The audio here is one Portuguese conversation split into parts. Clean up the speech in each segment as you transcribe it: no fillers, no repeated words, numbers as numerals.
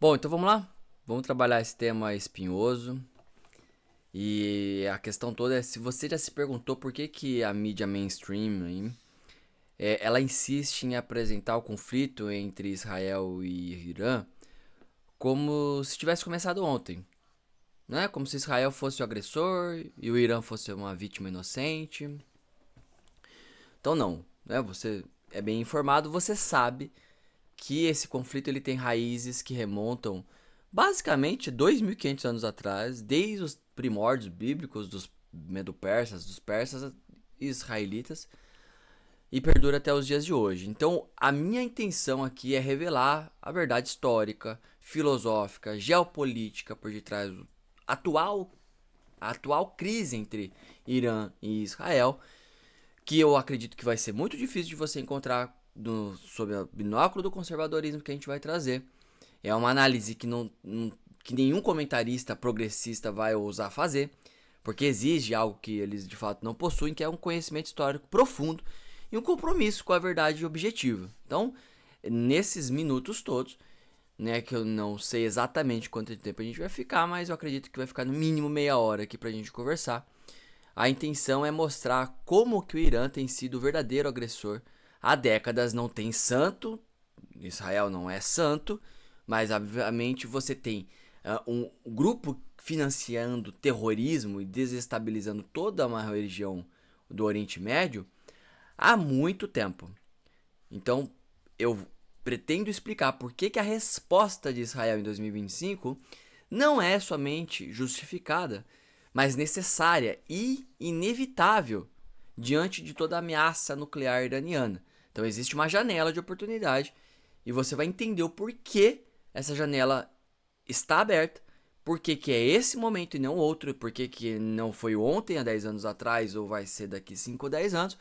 Bom, então vamos lá? Vamos trabalhar esse tema espinhoso. E a questão toda é se você já se perguntou por que, que a mídia mainstream aí, ela insiste em apresentar o conflito entre Israel e Irã como se tivesse começado ontem, né? Como se Israel fosse o agressor e o Irã fosse uma vítima inocente. Então não, né? Você é bem informado, você sabe que esse conflito ele tem raízes que remontam basicamente 2.500 anos atrás, desde os primórdios bíblicos dos medo-persas, dos persas e israelitas, e perdura até os dias de hoje. Então, a minha intenção aqui é revelar a verdade histórica, filosófica, geopolítica por detrás do atual a atual crise entre Irã e Israel, que eu acredito que vai ser muito difícil de você encontrar sob o binóculo do conservadorismo que a gente vai trazer. É uma análise que nenhum comentarista progressista vai ousar fazer, porque exige algo que eles de fato não possuem, que é um conhecimento histórico profundo e um compromisso com a verdade objetiva. Então, nesses minutos todos, né, que eu não sei exatamente quanto tempo a gente vai ficar, mas eu acredito que vai ficar no mínimo meia hora aqui pra gente conversar. A intenção é mostrar como que o Irã tem sido o verdadeiro agressor. Há décadas não tem santo, Israel não é santo, mas obviamente você tem um grupo financiando terrorismo e desestabilizando toda uma região do Oriente Médio há muito tempo. Então eu pretendo explicar por que, que a resposta de Israel em 2025 não é somente justificada, mas necessária e inevitável diante de toda a ameaça nuclear iraniana. Então existe uma janela de oportunidade e você vai entender o porquê essa janela está aberta, por que é esse momento e não outro, por que não foi ontem, há 10 anos atrás, ou vai ser daqui 5 ou 10 anos,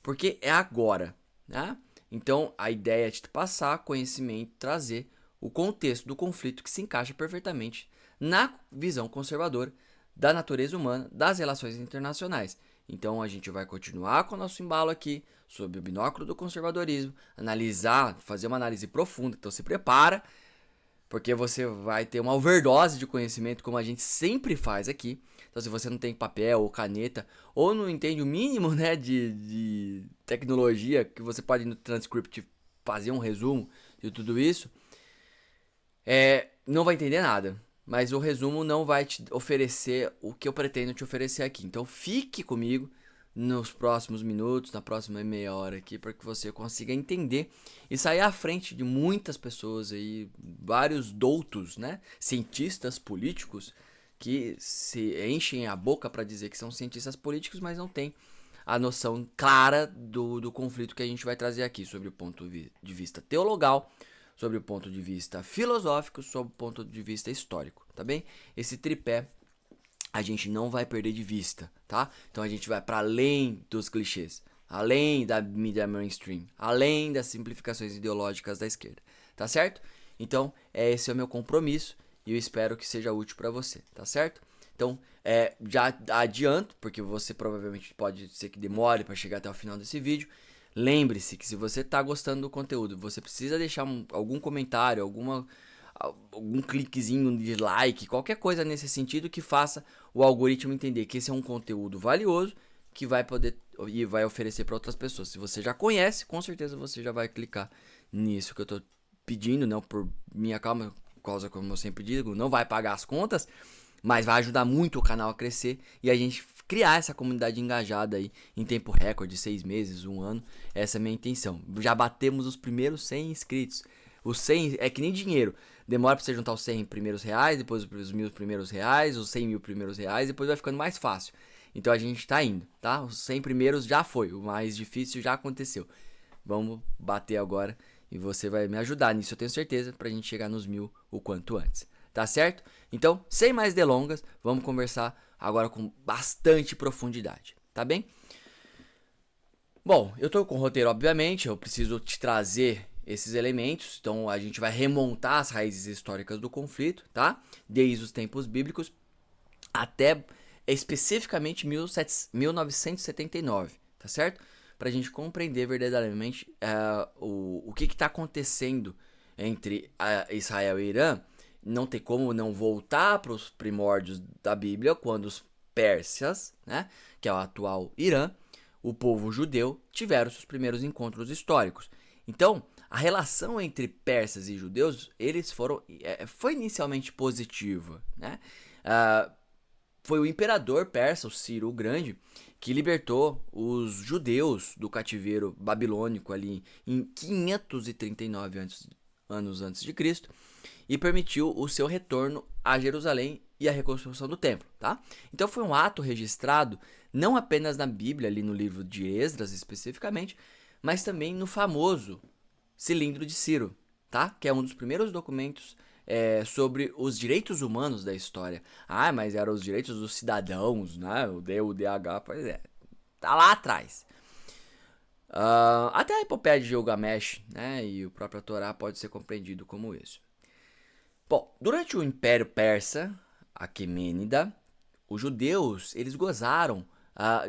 porque é agora, né? Então a ideia é te passar conhecimento, trazer o contexto do conflito que se encaixa perfeitamente na visão conservadora da natureza humana, das relações internacionais. Então a gente vai continuar com o nosso embalo aqui sob o binóculo do conservadorismo, analisar, fazer uma análise profunda. Então se prepara, porque você vai ter uma overdose de conhecimento, como a gente sempre faz aqui. Então, se você não tem papel ou caneta, ou não entende o mínimo, né, de tecnologia, que você pode no Transcript fazer um resumo de tudo isso, não vai entender nada. Mas o resumo não vai te oferecer o que eu pretendo te oferecer aqui. Então, fique comigo nos próximos minutos, na próxima meia hora aqui, para que você consiga entender e sair à frente de muitas pessoas aí, vários doutos, né? Cientistas políticos que se enchem a boca para dizer que são cientistas políticos, mas não têm a noção clara do conflito que a gente vai trazer aqui, sobre o ponto de vista teologal, sobre o ponto de vista filosófico, sobre o ponto de vista histórico, tá bem? Esse tripé a gente não vai perder de vista, tá? Então a gente vai para além dos clichês, além da mídia mainstream, além das simplificações ideológicas da esquerda, tá certo? Então, esse é o meu compromisso e eu espero que seja útil para você, tá certo? Então, já adianto, porque você provavelmente pode ser que demore para chegar até o final desse vídeo. Lembre-se que se você está gostando do conteúdo, você precisa deixar algum comentário, algum cliquezinho de like, qualquer coisa nesse sentido que faça o algoritmo entender que esse é um conteúdo valioso que vai poder e vai oferecer para outras pessoas. Se você já conhece, com certeza você já vai clicar nisso que eu estou pedindo, não por minha calma, causa como eu sempre digo, não vai pagar as contas, mas vai ajudar muito o canal a crescer e a gente criar essa comunidade engajada aí em tempo recorde, 6 meses, um ano. Essa é a minha intenção. Já batemos os primeiros 100 inscritos. Os 100 é que nem dinheiro. Demora pra você juntar os 100 primeiros reais, depois os 1.000 primeiros reais, os 100 mil primeiros reais, depois vai ficando mais fácil. Então a gente tá indo, tá? Os 100 primeiros já foi, o mais difícil já aconteceu. Vamos bater agora e você vai me ajudar nisso, eu tenho certeza, pra gente chegar nos 1.000 o quanto antes. Tá certo? Então, sem mais delongas, vamos conversar agora com bastante profundidade, tá bem? Bom, eu tô com o roteiro, obviamente, eu preciso te trazer esses elementos, então a gente vai remontar as raízes históricas do conflito, tá? Desde os tempos bíblicos até especificamente 1979, tá certo? Pra gente compreender verdadeiramente o que está acontecendo entre Israel e Irã não tem como não voltar para os primórdios da Bíblia, quando os persas, né, que é o atual Irã, o povo judeu, tiveram seus primeiros encontros históricos. Então, a relação entre persas e judeus, foi inicialmente positiva, né? Ah, foi o imperador persa, o Ciro o Grande, que libertou os judeus do cativeiro babilônico ali em 539 anos antes de Cristo e permitiu o seu retorno a Jerusalém e a reconstrução do templo, tá? Então foi um ato registrado não apenas na Bíblia, ali no livro de Esdras especificamente, mas também no famoso Cilindro de Ciro, tá? Que é um dos primeiros documentos sobre os direitos humanos da história. Ah, mas eram os direitos dos cidadãos, né? O DH, pois é, tá lá atrás. Até a epopeia de Gilgamesh, né? E o próprio Torá pode ser compreendido como isso. Bom, durante o Império Persa, Aquemênida, os judeus eles gozaram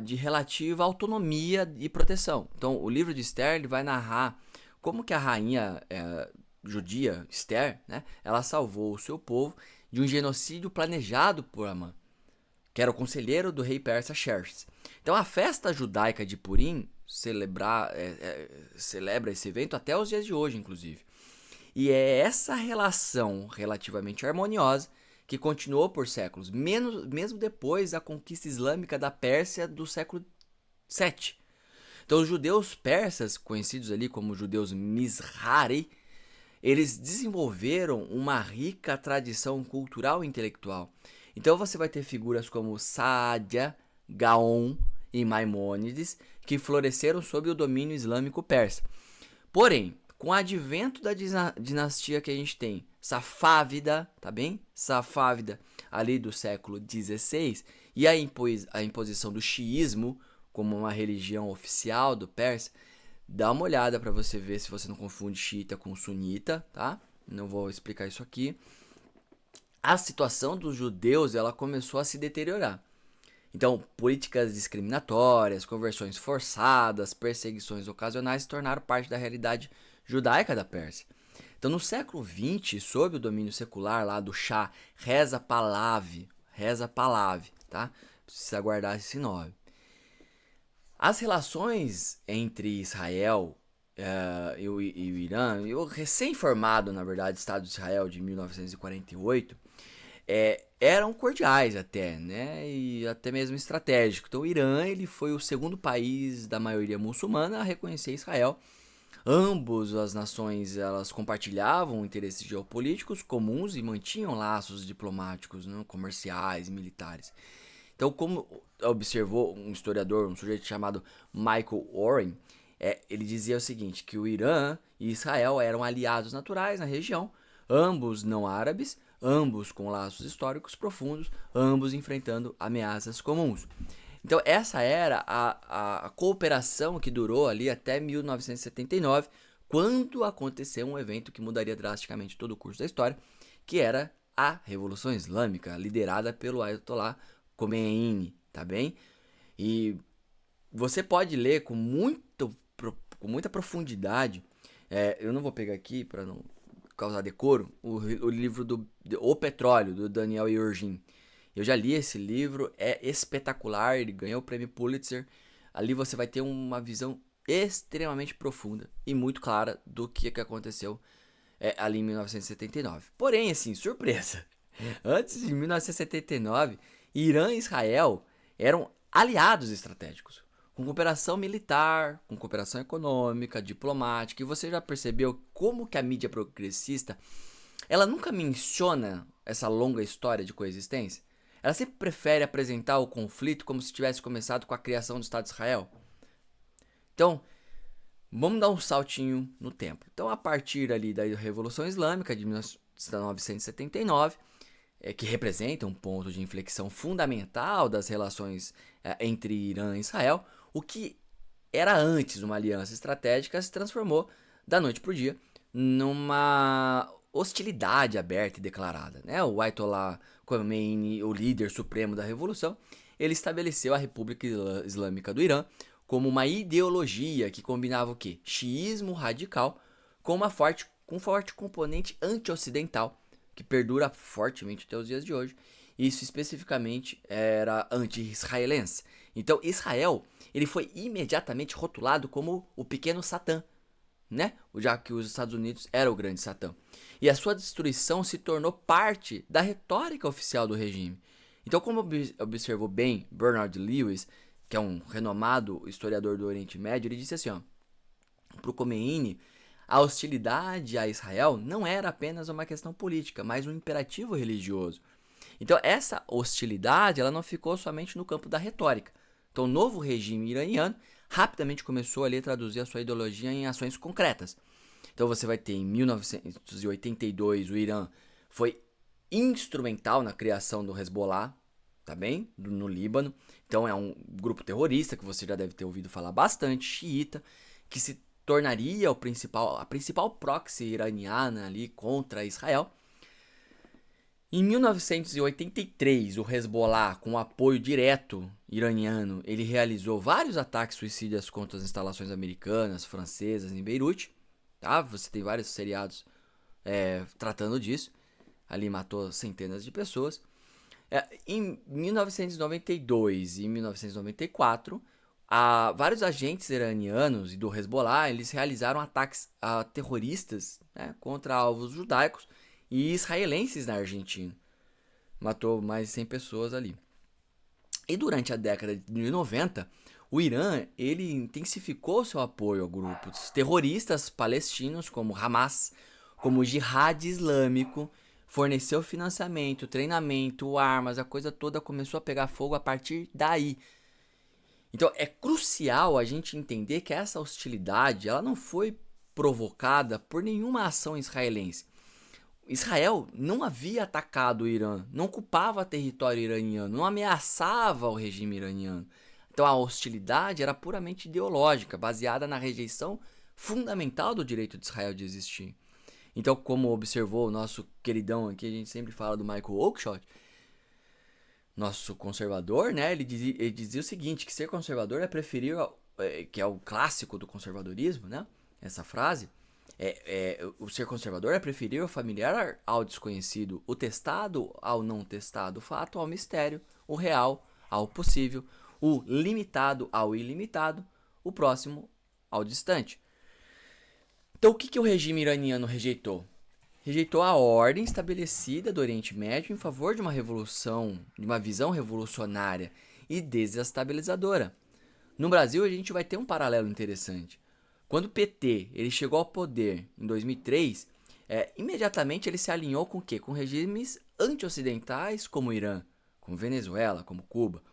de relativa autonomia e proteção. Então, o livro de Esther ele vai narrar como que a rainha judia Esther, né, ela salvou o seu povo de um genocídio planejado por Amã, que era o conselheiro do rei persa Xerxes. Então, a festa judaica de Purim celebra esse evento até os dias de hoje, inclusive. E é essa relação relativamente harmoniosa que continuou por séculos, mesmo depois da conquista islâmica da Pérsia do século VII. Então, os judeus persas, conhecidos ali como judeus Mizrahi, eles desenvolveram uma rica tradição cultural e intelectual. Então, você vai ter figuras como Saadia, Gaon e Maimônides, que floresceram sob o domínio islâmico persa. Porém, com o advento da dinastia que a gente tem, Safávida, tá bem? Safávida, ali do século XVI, e a imposição do xiismo como uma religião oficial do Persa, dá uma olhada para você ver se você não confunde xiita com sunita, tá? Não vou explicar isso aqui. A situação dos judeus, ela começou a se deteriorar. Então, políticas discriminatórias, conversões forçadas, perseguições ocasionais se tornaram parte da realidade judaica da Pérsia. Então, no século XX, sob o domínio secular lá do Shah Reza Pahlavi, tá? Precisa guardar esse nome. As relações entre Israel e o Irã, e o recém-formado, na verdade, Estado de Israel de 1948, eram cordiais até, né? E até mesmo estratégicos. Então, o Irã ele foi o segundo país da maioria muçulmana a reconhecer Israel. Ambos as nações elas compartilhavam interesses geopolíticos comuns e mantinham laços diplomáticos, né, comerciais e militares. Então, como observou um historiador, um sujeito chamado Michael Oren, ele dizia o seguinte, que o Irã e Israel eram aliados naturais na região, ambos não árabes, ambos com laços históricos profundos, ambos enfrentando ameaças comuns. Então, essa era a cooperação que durou ali até 1979, quando aconteceu um evento que mudaria drasticamente todo o curso da história, que era a Revolução Islâmica, liderada pelo Ayatollah Khomeini, tá bem? E você pode ler com muita profundidade, eu não vou pegar aqui para não causar decoro, o livro do O Petróleo, do Daniel Yergin. Eu já li esse livro, é espetacular, ele ganhou o prêmio Pulitzer. Ali você vai ter uma visão extremamente profunda e muito clara do que aconteceu ali em 1979. Porém, assim, surpresa. Antes de 1979, Irã e Israel eram aliados estratégicos, com cooperação militar, com cooperação econômica, diplomática. E você já percebeu como que a mídia progressista, ela nunca menciona essa longa história de coexistência? Ela sempre prefere apresentar o conflito como se tivesse começado com a criação do Estado de Israel. Então, vamos dar um saltinho no tempo. Então, a partir ali da Revolução Islâmica de 1979, que representa um ponto de inflexão fundamental das relações entre Irã e Israel, o que era antes uma aliança estratégica se transformou da noite para o dia numa hostilidade aberta e declarada, né? O Ayatollah Khomeini, o líder supremo da revolução, ele estabeleceu a República Islâmica do Irã como uma ideologia que combinava o quê? Xiismo radical com um forte componente anti-ocidental que perdura fortemente até os dias de hoje. Isso especificamente era anti-israelense. Então Israel ele foi imediatamente rotulado como o pequeno Satã, né? Já que os Estados Unidos era o grande Satã. E a sua destruição se tornou parte da retórica oficial do regime. Então, como observou bem Bernard Lewis, que é um renomado historiador do Oriente Médio, ele disse assim, ó, para o Khomeini, a hostilidade a Israel não era apenas uma questão política, mas um imperativo religioso. Então, essa hostilidade ela não ficou somente no campo da retórica. Então, o novo regime iraniano rapidamente começou ali a traduzir a sua ideologia em ações concretas. Então, você vai ter em 1982 o Irã foi instrumental na criação do Hezbollah, tá bem? No Líbano. Então, é um grupo terrorista que você já deve ter ouvido falar bastante, xiita, que se tornaria a principal proxy iraniana ali contra Israel. Em 1983, o Hezbollah, com apoio direto iraniano, ele realizou vários ataques suicidas contra as instalações americanas, francesas em Beirute. Tá? Você tem vários seriados tratando disso. Ali matou centenas de pessoas. Em 1992 e 1994, vários agentes iranianos e do Hezbollah eles realizaram ataques terroristas, né, contra alvos judaicos e israelenses na Argentina. Matou mais de 100 pessoas ali. E durante a década de 90, o Irã ele intensificou seu apoio a grupos terroristas palestinos como Hamas, como o Jihad Islâmico, forneceu financiamento, treinamento, armas, a coisa toda começou a pegar fogo a partir daí. Então é crucial a gente entender que essa hostilidade ela não foi provocada por nenhuma ação israelense. Israel não havia atacado o Irã, não ocupava território iraniano, não ameaçava o regime iraniano. Então a hostilidade era puramente ideológica, baseada na rejeição fundamental do direito de Israel de existir. Então, como observou o nosso queridão aqui, a gente sempre fala do Michael Oakeshott, nosso conservador, né? Ele dizia o seguinte, que ser conservador é preferir, que é o clássico do conservadorismo, né? Essa frase, o ser conservador é preferir o familiar ao desconhecido, o testado ao não testado, o fato ao mistério, o real ao possível, o limitado ao ilimitado, o próximo ao distante. Então o que o regime iraniano rejeitou? Rejeitou a ordem estabelecida do Oriente Médio em favor de uma revolução, de uma visão revolucionária e desestabilizadora. No Brasil a gente vai ter um paralelo interessante. Quando o PT ele chegou ao poder em 2003, imediatamente ele se alinhou com o quê? Com regimes anti-ocidentais como o Irã, como Venezuela, como Cuba.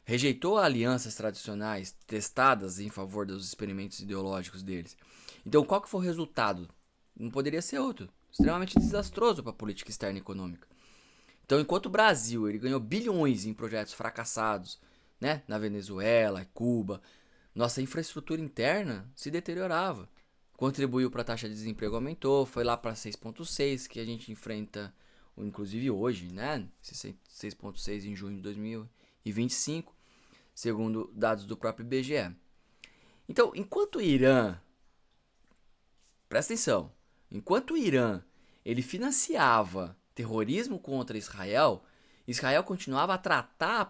Rejeitou alianças tradicionais testadas em favor dos experimentos ideológicos deles. Então qual que foi o resultado? Não poderia ser outro. Extremamente desastroso para a política externa e econômica. Então, enquanto o Brasil ele ganhou bilhões em projetos fracassados, né, na Venezuela, Cuba, nossa infraestrutura interna se deteriorava. Contribuiu para a taxa de desemprego aumentou, foi lá para 6,6 que a gente enfrenta, inclusive hoje, né, 6,6 em junho de 2025, segundo dados do próprio IBGE. Então, enquanto o Irã, presta atenção, enquanto o Irã ele financiava terrorismo contra Israel, Israel continuava a tratar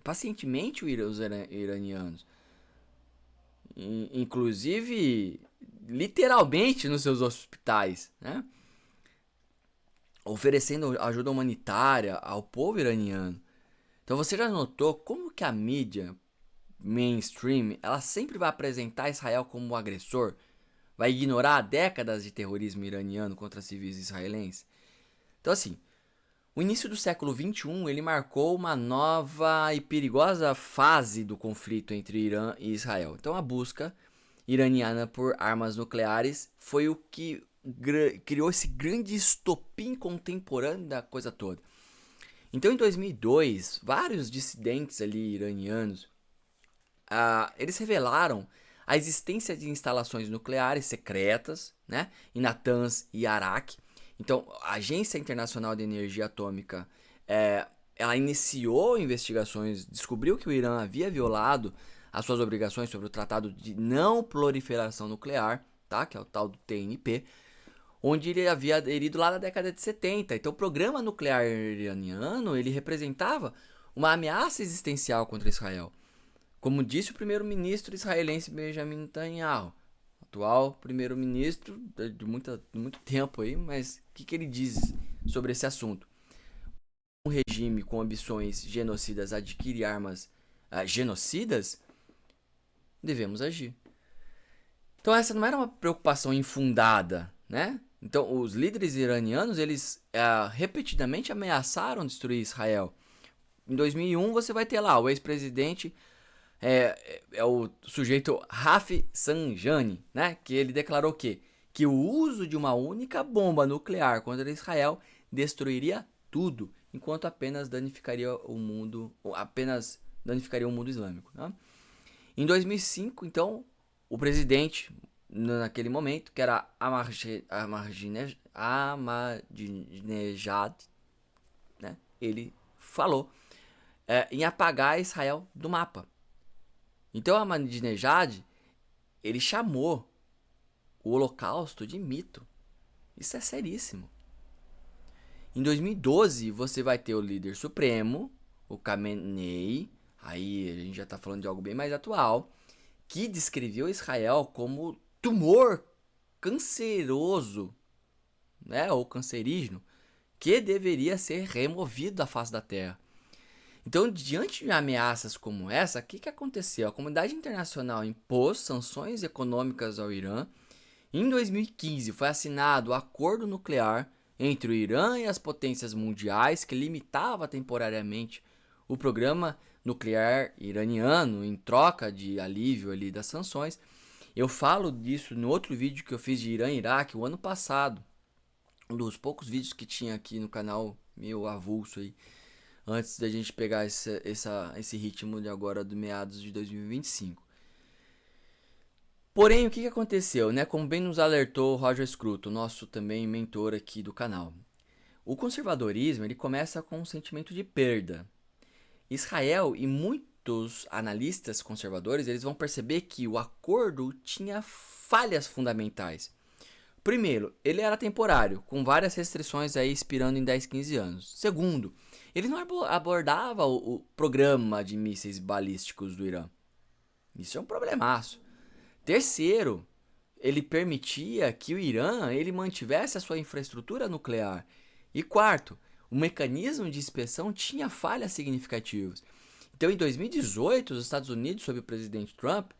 pacientemente os iranianos. Inclusive, literalmente nos seus hospitais, né? Oferecendo ajuda humanitária ao povo iraniano. Então você já notou como que a mídia mainstream ela sempre vai apresentar Israel como o agressor? Vai ignorar décadas de terrorismo iraniano contra civis israelenses? Então assim, o início do século XXI ele marcou uma nova e perigosa fase do conflito entre Irã e Israel. Então a busca iraniana por armas nucleares foi o que criou esse grande estopim contemporâneo da coisa toda. Então em 2002, vários dissidentes ali iranianos, eles revelaram a existência de instalações nucleares secretas, né, em Natanz e Arak. Então, a Agência Internacional de Energia Atômica, ela iniciou investigações, descobriu que o Irã havia violado as suas obrigações sobre o Tratado de Não Proliferação Nuclear, tá, que é o tal do TNP. onde ele havia aderido lá na década de 70. Então o programa nuclear iraniano, ele representava uma ameaça existencial contra Israel. Como disse o primeiro-ministro israelense Benjamin Netanyahu, atual primeiro-ministro de muito tempo aí, mas o que ele diz sobre esse assunto? Um regime com ambições genocidas adquire armas genocidas, devemos agir. Então essa não era uma preocupação infundada, né? Então os líderes iranianos, eles repetidamente ameaçaram destruir Israel. Em 2001 você vai ter lá o ex-presidente, é o sujeito Rafi Sanjani, né? Que ele declarou que o uso de uma única bomba nuclear contra Israel destruiria tudo, enquanto apenas danificaria o mundo islâmico. Né? Em 2005, então, o presidente, naquele momento, que era Ahmadinejad, né? Ele falou em apagar Israel do mapa. Então, Ahmadinejad, ele chamou o Holocausto de mito. Isso é seríssimo. Em 2012, você vai ter o líder supremo, o Khamenei, aí a gente já está falando de algo bem mais atual, que descreveu Israel como tumor canceroso, né, ou cancerígeno, que deveria ser removido da face da terra. Então, diante de ameaças como essa, o que aconteceu? A comunidade internacional impôs sanções econômicas ao Irã. Em 2015, foi assinado o acordo nuclear entre o Irã e as potências mundiais que limitava temporariamente o programa nuclear iraniano em troca de alívio ali das sanções. Eu falo disso no outro vídeo que eu fiz de Irã e Iraque o ano passado, um dos poucos vídeos que tinha aqui no canal meu avulso aí, antes da gente pegar esse ritmo de agora do meados de 2025. Porém, o que aconteceu, né? Como bem nos alertou Roger Scruton, nosso também mentor aqui do canal. O conservadorismo, ele começa com um sentimento de perda. Israel e muitos analistas conservadores, eles vão perceber que o acordo tinha falhas fundamentais. Primeiro, ele era temporário, com várias restrições aí expirando em 10, 15 anos. Segundo, ele não abordava o programa de mísseis balísticos do Irã. Isso é um problemaço. Terceiro, ele permitia que o Irã ele mantivesse a sua infraestrutura nuclear. E quarto, o mecanismo de inspeção tinha falhas significativas. Então, em 2018, os Estados Unidos, sob o presidente Trump,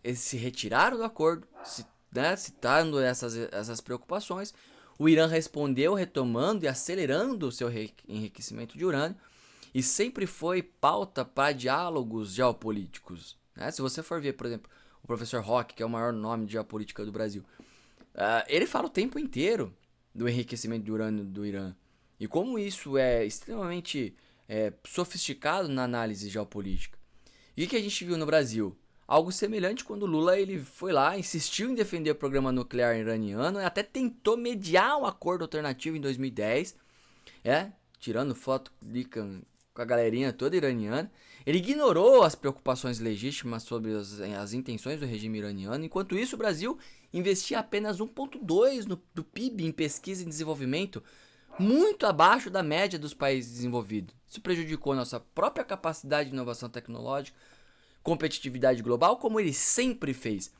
eles se retiraram do acordo, citando essas preocupações. O Irã respondeu retomando e acelerando o seu enriquecimento de urânio e sempre foi pauta para diálogos geopolíticos. Né? Se você for ver, por exemplo, o professor Roque, que é o maior nome de geopolítica do Brasil, ele fala o tempo inteiro do enriquecimento de urânio do Irã. E como isso é extremamente sofisticado na análise geopolítica. E o que a gente viu no Brasil? Algo semelhante quando Lula ele foi lá, insistiu em defender o programa nuclear iraniano, e até tentou mediar um acordo alternativo em 2010, tirando foto com a galerinha toda iraniana. Ele ignorou as preocupações legítimas sobre as intenções do regime iraniano. Enquanto isso, o Brasil investia apenas 1,2% do PIB em pesquisa e desenvolvimento, muito abaixo da média dos países desenvolvidos. Isso prejudicou nossa própria capacidade de inovação tecnológica, competitividade global, como ele sempre fez.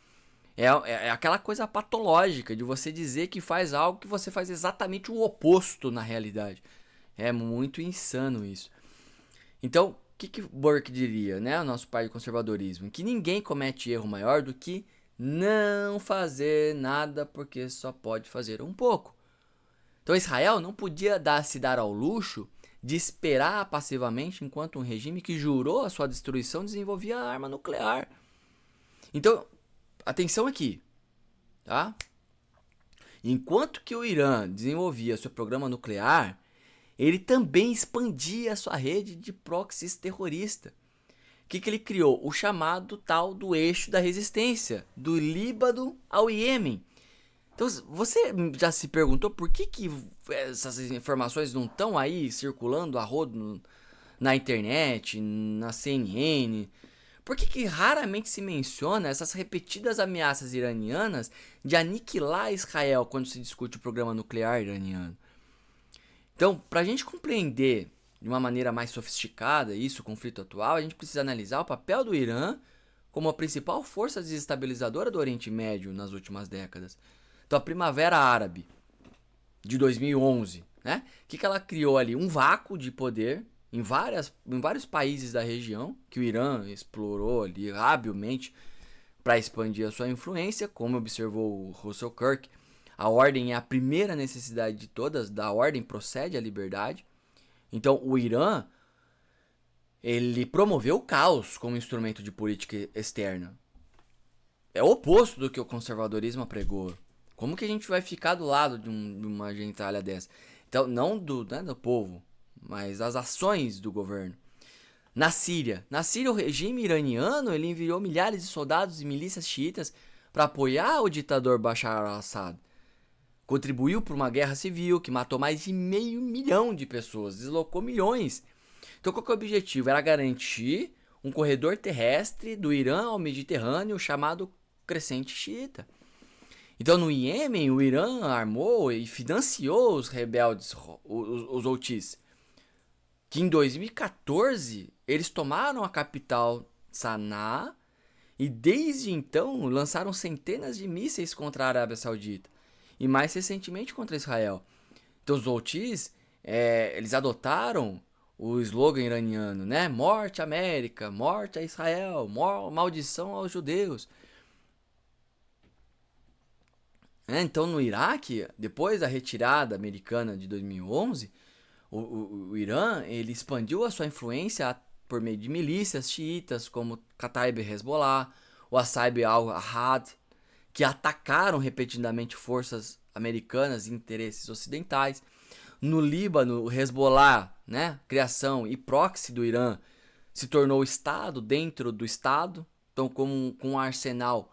É aquela coisa patológica de você dizer que faz algo que você faz exatamente o oposto na realidade. É muito insano isso. Então, o que Burke diria, né? O nosso pai do conservadorismo, que ninguém comete erro maior do que não fazer nada porque só pode fazer um pouco. Então Israel não podia se dar ao luxo de esperar passivamente enquanto um regime que jurou a sua destruição desenvolvia a arma nuclear. Então, atenção aqui, tá? Enquanto que o Irã desenvolvia seu programa nuclear, ele também expandia a sua rede de proxies terrorista. O que ele criou? O chamado tal do eixo da resistência, do Líbano ao Iêmen. Então, você já se perguntou por que essas informações não estão aí circulando a rodo na internet, na CNN? Por que raramente se menciona essas repetidas ameaças iranianas de aniquilar Israel quando se discute o programa nuclear iraniano? Então, para a gente compreender de uma maneira mais sofisticada isso, o conflito atual, a gente precisa analisar o papel do Irã como a principal força desestabilizadora do Oriente Médio nas últimas décadas. Então, a Primavera Árabe de 2011, né? O que ela criou ali? Um vácuo de poder em vários países da região, que o Irã explorou ali habilmente para expandir a sua influência, como observou o Russell Kirk. A ordem é a primeira necessidade de todas, da ordem procede a liberdade. Então, o Irã, ele promoveu o caos como instrumento de política externa. É o oposto do que o conservadorismo apregou. Como que a gente vai ficar do lado de uma gentalha dessa? Então, não do povo, mas das ações do governo. Na Síria, o regime iraniano ele enviou milhares de soldados e milícias xiitas para apoiar o ditador Bashar al-Assad. Contribuiu para uma guerra civil que matou mais de 500 mil de pessoas, deslocou milhões. Então, qual que é o objetivo? Era garantir um corredor terrestre do Irã ao Mediterrâneo chamado Crescente Xiita. Então, no Iêmen, o Irã armou e financiou os rebeldes, os Houthis, que em 2014 eles tomaram a capital Sanaa e desde então lançaram centenas de mísseis contra a Arábia Saudita e mais recentemente contra Israel. Então os Houthis, eles adotaram o slogan iraniano, né? Morte à América, morte a Israel, maldição aos judeus. Então no Iraque, depois da retirada americana de 2011, o Irã ele expandiu a sua influência por meio de milícias xiitas como Kataib Hezbollah, o Asaib al-Ahad, que atacaram repetidamente forças americanas e interesses ocidentais. No Líbano, o Hezbollah, né, criação e proxy do Irã, se tornou Estado dentro do Estado, então com um arsenal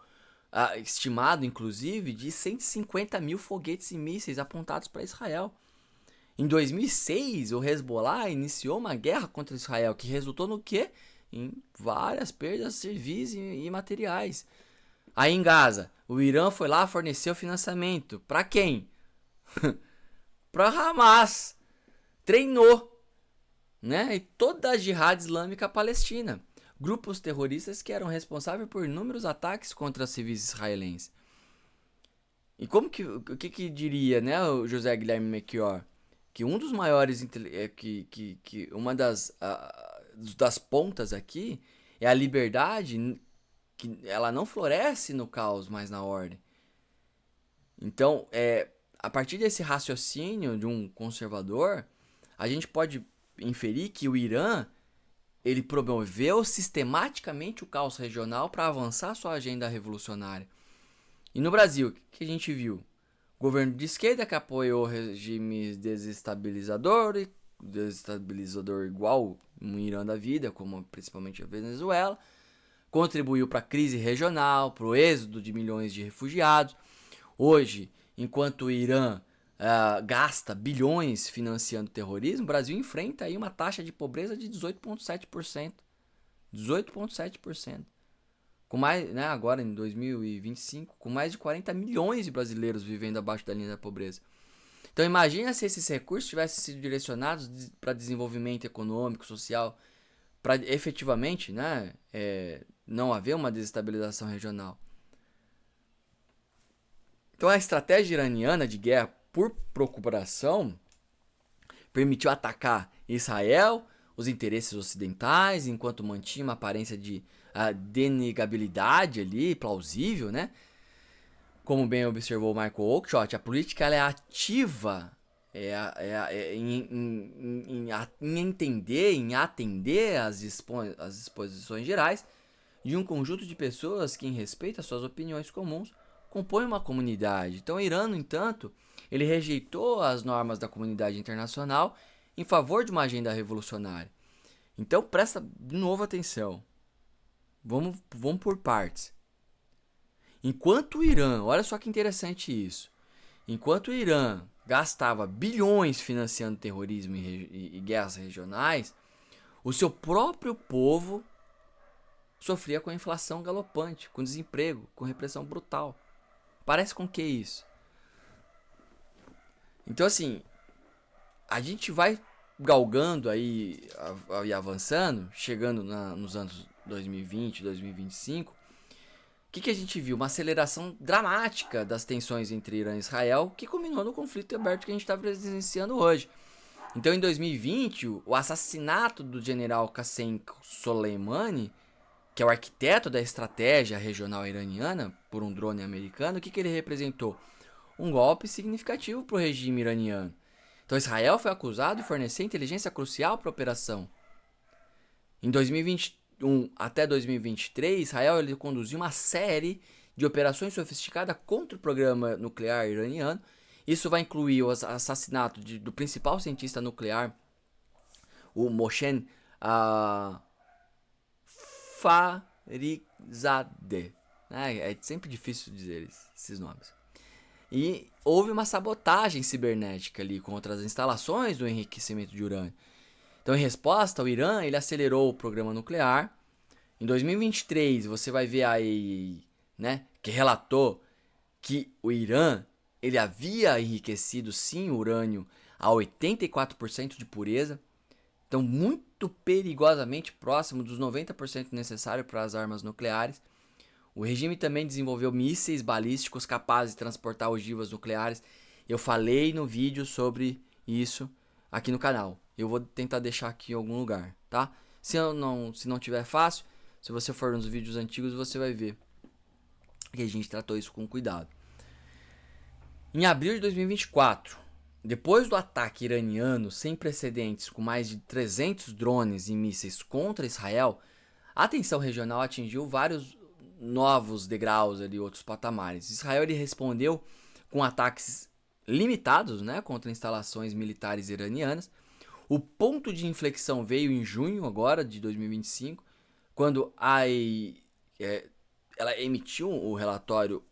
estimado, inclusive, de 150 mil foguetes e mísseis apontados para Israel. Em 2006, o Hezbollah iniciou uma guerra contra Israel, que resultou no quê? Em várias perdas civis e materiais. Aí em Gaza, o Irã foi lá fornecer financiamento. Para quem? Para Hamas. Treinou, né? E toda a Jihad Islâmica Palestina. Grupos terroristas que eram responsáveis por inúmeros ataques contra civis israelenses. E como o que diria, né, o José Guilherme Melchior? Que um dos maiores, que uma das pontas aqui é a liberdade, que ela não floresce no caos, mas na ordem. Então, a partir desse raciocínio de um conservador, a gente pode inferir que o Irã ele promoveu sistematicamente o caos regional para avançar sua agenda revolucionária. E no Brasil, o que a gente viu? Governo de esquerda que apoiou regimes desestabilizador igual no Irã da vida, como principalmente a Venezuela, contribuiu para a crise regional, para o êxodo de milhões de refugiados. Hoje, enquanto o Irã gasta bilhões financiando terrorismo, o Brasil enfrenta aí uma taxa de pobreza de 18,7%. 18,7%. Com mais, né, agora em 2025, com mais de 40 milhões de brasileiros vivendo abaixo da linha da pobreza. Então imagina se esses recursos tivessem sido direcionados para desenvolvimento econômico, social, para efetivamente, né, não haver uma desestabilização regional. Então a estratégia iraniana de guerra por procuração permitiu atacar Israel, os interesses ocidentais, enquanto mantinha uma aparência de denegabilidade ali, plausível, né? Como bem observou o Michael Oakeshott, a política ela é ativa em entender, em atender às disposições gerais de um conjunto de pessoas que, em respeito às suas opiniões comuns, compõem uma comunidade. Então, o Irã, no entanto, ele rejeitou as normas da comunidade internacional em favor de uma agenda revolucionária. Então, presta de novo atenção. Vamos por partes. Enquanto o Irã, olha só que interessante isso. Enquanto o Irã gastava bilhões financiando terrorismo e guerras regionais, o seu próprio povo sofria com a inflação galopante, com desemprego, com repressão brutal. Parece com que isso? Então, assim, a gente vai galgando aí e avançando, chegando nos anos 2020, 2025. O que a gente viu? Uma aceleração dramática das tensões entre Irã e Israel, que culminou no conflito aberto que a gente está presenciando hoje. Então, em 2020, o assassinato do general Qassem Soleimani, que é o arquiteto da estratégia regional iraniana, por um drone americano, o que ele representou? Um golpe significativo para o regime iraniano. Então, Israel foi acusado de fornecer inteligência crucial para a operação. Em 2021 até 2023, Israel ele conduziu uma série de operações sofisticadas contra o programa nuclear iraniano. Isso vai incluir o assassinato do principal cientista nuclear, o Mohsen Farizadeh. É sempre difícil dizer esses nomes. E houve uma sabotagem cibernética ali contra as instalações do enriquecimento de urânio. Então, em resposta, o Irã ele acelerou o programa nuclear. Em 2023, você vai ver aí, né, que relatou que o Irã ele havia enriquecido sim o urânio a 84% de pureza. Então, muito perigosamente próximo dos 90% necessários para as armas nucleares. O regime também desenvolveu mísseis balísticos capazes de transportar ogivas nucleares. Eu falei no vídeo sobre isso aqui no canal. Eu vou tentar deixar aqui em algum lugar, tá? Se não tiver fácil, se você for nos vídeos antigos, você vai ver que a gente tratou isso com cuidado. Em abril de 2024, depois do ataque iraniano sem precedentes com mais de 300 drones e mísseis contra Israel, a tensão regional atingiu vários novos degraus ali, outros patamares. Israel ele respondeu com ataques limitados, né, contra instalações militares iranianas. O ponto de inflexão veio em junho agora de 2025, quando ela emitiu o relatório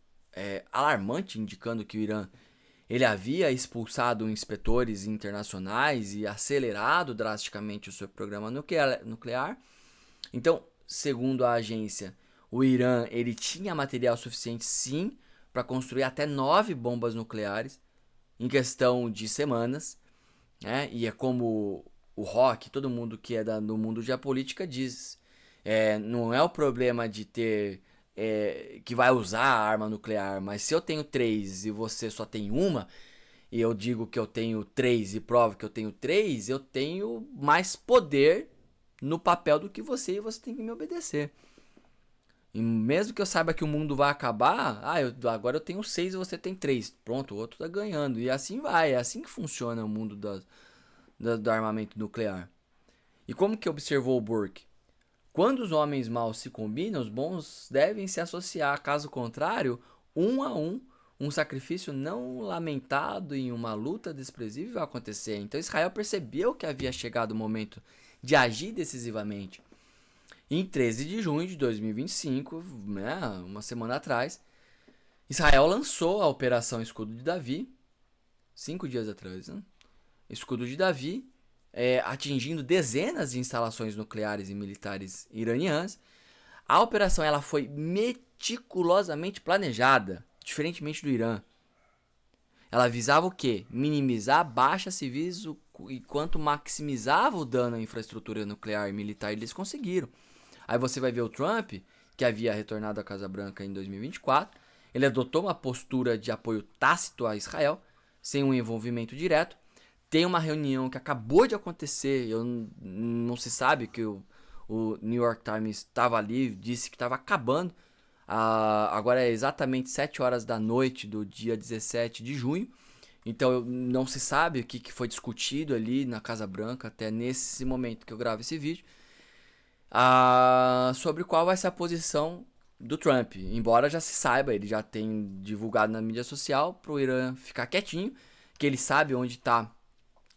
alarmante indicando que o Irã ele havia expulsado inspetores internacionais e acelerado drasticamente o seu programa nuclear. Então, segundo a agência, o Irã ele tinha material suficiente sim para construir até 9 bombas nucleares em questão de semanas, né? E é como o Rock, todo mundo que é do mundo de política diz, não é o problema de ter que vai usar a arma nuclear, mas se eu tenho 3 e você só tem uma, e eu digo que eu tenho 3 e provo que eu tenho 3, eu tenho mais poder no papel do que você e você tem que me obedecer. E mesmo que eu saiba que o mundo vai acabar, agora eu tenho 6 e você tem 3. Pronto, o outro tá ganhando. E assim vai, é assim que funciona o mundo do armamento nuclear. E como que observou o Burke? Quando os homens maus se combinam, os bons devem se associar. Caso contrário, um a um sacrifício não lamentado em uma luta desprezível vai acontecer. Então Israel percebeu que havia chegado o momento de agir decisivamente. Em 13 de junho de 2025, né, uma semana atrás, Israel lançou a Operação Escudo de Davi, 5 dias atrás, né? Escudo de Davi, atingindo dezenas de instalações nucleares e militares iranianas. A operação ela foi meticulosamente planejada, diferentemente do Irã. Ela visava o quê? Minimizar baixas civis enquanto maximizava o dano à infraestrutura nuclear e militar. Eles conseguiram. Aí você vai ver o Trump, que havia retornado à Casa Branca em 2024. Ele adotou uma postura de apoio tácito a Israel, sem um envolvimento direto. Tem uma reunião que acabou de acontecer, não se sabe que o New York Times estava ali, disse que estava acabando. Agora é exatamente 7 horas da noite do dia 17 de junho. Então não se sabe o que foi discutido ali na Casa Branca até nesse momento que eu gravo esse vídeo. Sobre qual vai ser a posição do Trump. Embora já se saiba, ele já tem divulgado na mídia social para o Irã ficar quietinho, que ele sabe onde está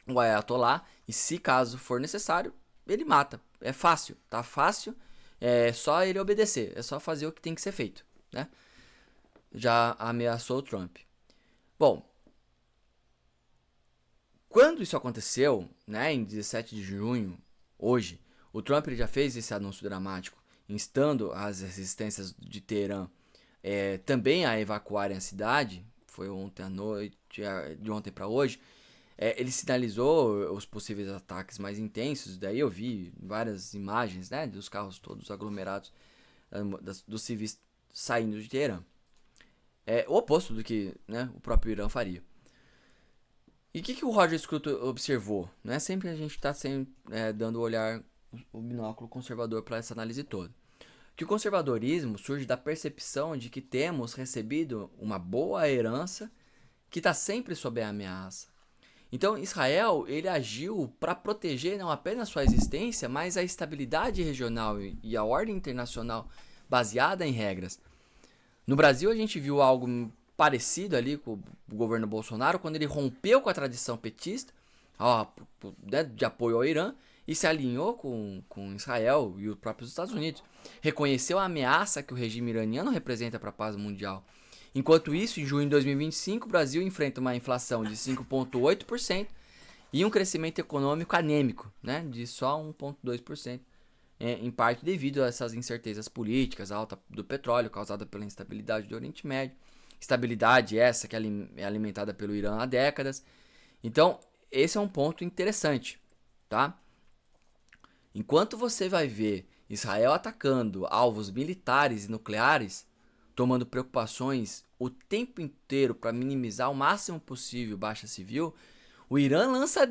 o Ayatollah, e se caso for necessário, ele mata. É fácil, tá fácil, é só ele obedecer, é só fazer o que tem que ser feito, né? Já ameaçou o Trump. Bom, quando isso aconteceu, né, em 17 de junho, hoje, o Trump ele já fez esse anúncio dramático instando as resistências de Teherã também a evacuarem a cidade, foi ontem à noite, de ontem para hoje, ele sinalizou os possíveis ataques mais intensos. Daí eu vi várias imagens, né, dos carros todos aglomerados, dos civis saindo de Teherã. É o oposto do que, né, o próprio Irã faria. E o que o Roger Scruton observou? Né? Sempre a gente está dando o binóculo conservador para essa análise toda. Que o conservadorismo surge da percepção de que temos recebido uma boa herança que está sempre sob a ameaça. Então Israel ele agiu para proteger não apenas sua existência, mas a estabilidade regional e a ordem internacional baseada em regras. No Brasil a gente viu algo parecido ali com o governo Bolsonaro, quando ele rompeu com a tradição petista, de apoio ao Irã, e se alinhou com Israel e os próprios Estados Unidos. Reconheceu a ameaça que o regime iraniano representa para a paz mundial. Enquanto isso, em junho de 2025, o Brasil enfrenta uma inflação de 5,8% e um crescimento econômico anêmico, né, de só 1,2%. Em parte devido a essas incertezas políticas, a alta do petróleo causada pela instabilidade do Oriente Médio, estabilidade essa que é alimentada pelo Irã há décadas. Então, esse é um ponto interessante, tá? Enquanto você vai ver Israel atacando alvos militares e nucleares, tomando preocupações o tempo inteiro para minimizar o máximo possível baixa civil, o Irã lança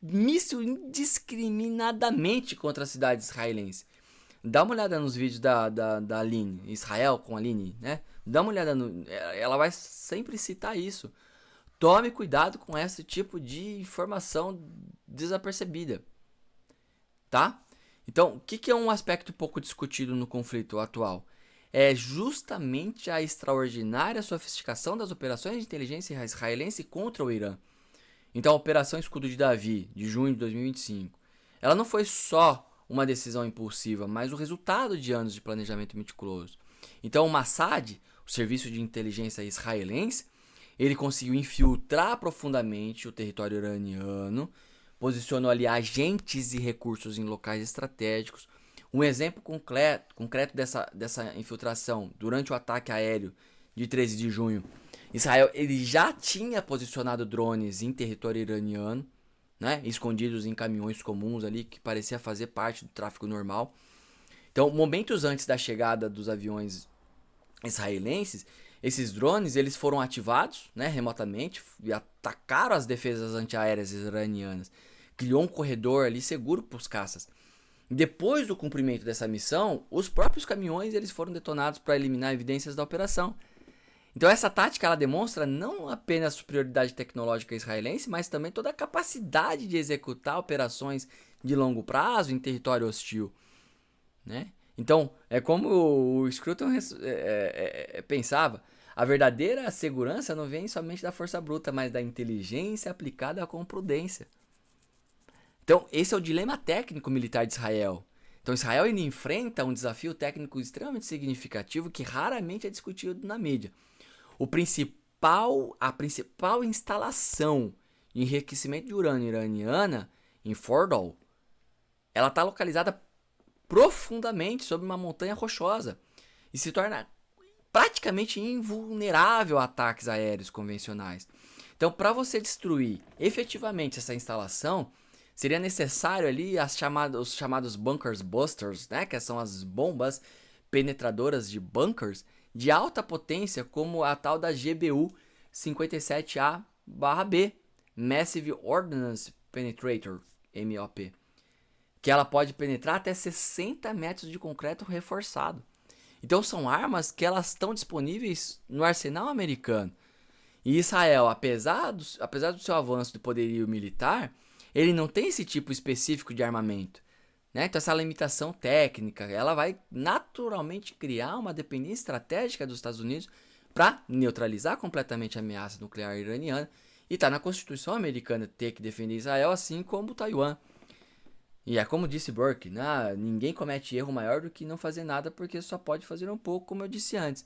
míssil indiscriminadamente contra a cidade israelense. Dá uma olhada nos vídeos da Aline, Israel com a Aline, né? Dá uma olhada ela vai sempre citar isso. Tome cuidado com esse tipo de informação desapercebida, tá? Então, o que é um aspecto pouco discutido no conflito atual? É justamente a extraordinária sofisticação das operações de inteligência israelense contra o Irã. Então, a Operação Escudo de Davi, de junho de 2025, ela não foi só uma decisão impulsiva, mas o resultado de anos de planejamento meticuloso. Então, o Mossad, o serviço de inteligência israelense, ele conseguiu infiltrar profundamente o território iraniano, posicionou ali agentes e recursos em locais estratégicos. Um exemplo concreto dessa infiltração durante o ataque aéreo de 13 de junho, Israel ele já tinha posicionado drones em território iraniano, né, escondidos em caminhões comuns ali, que parecia fazer parte do tráfego normal. Então, momentos antes da chegada dos aviões israelenses, esses drones eles foram ativados, né, remotamente e atacaram as defesas antiaéreas iranianas. Criou um corredor ali seguro para os caças. Depois do cumprimento dessa missão, os próprios caminhões eles foram detonados para eliminar evidências da operação. Então essa tática ela demonstra não apenas a superioridade tecnológica israelense, mas também toda a capacidade de executar operações de longo prazo em território hostil, né? Então, é como o Scruton pensava, a verdadeira segurança não vem somente da força bruta, mas da inteligência aplicada com prudência. Então, esse é o dilema técnico militar de Israel. Então, Israel ele enfrenta um desafio técnico extremamente significativo que raramente é discutido na mídia. A principal instalação de enriquecimento de urânio iraniana em Fordow, ela está localizada profundamente sob uma montanha rochosa e se torna praticamente invulnerável a ataques aéreos convencionais. Então, para você destruir efetivamente essa instalação, seria necessário ali os chamados bunkers busters, né, que são as bombas penetradoras de bunkers de alta potência, como a tal da GBU 57A/B, Massive Ordnance Penetrator, MOP, que ela pode penetrar até 60 metros de concreto reforçado. Então são armas que elas estão disponíveis no arsenal americano. E Israel, apesar do seu avanço de poderio militar, ele não tem esse tipo específico de armamento, né? Então essa limitação técnica, ela vai naturalmente criar uma dependência estratégica dos Estados Unidos para neutralizar completamente a ameaça nuclear iraniana. E está na Constituição americana ter que defender Israel, assim como Taiwan. E é como disse Burke, né? Ninguém comete erro maior do que não fazer nada, porque só pode fazer um pouco, como eu disse antes.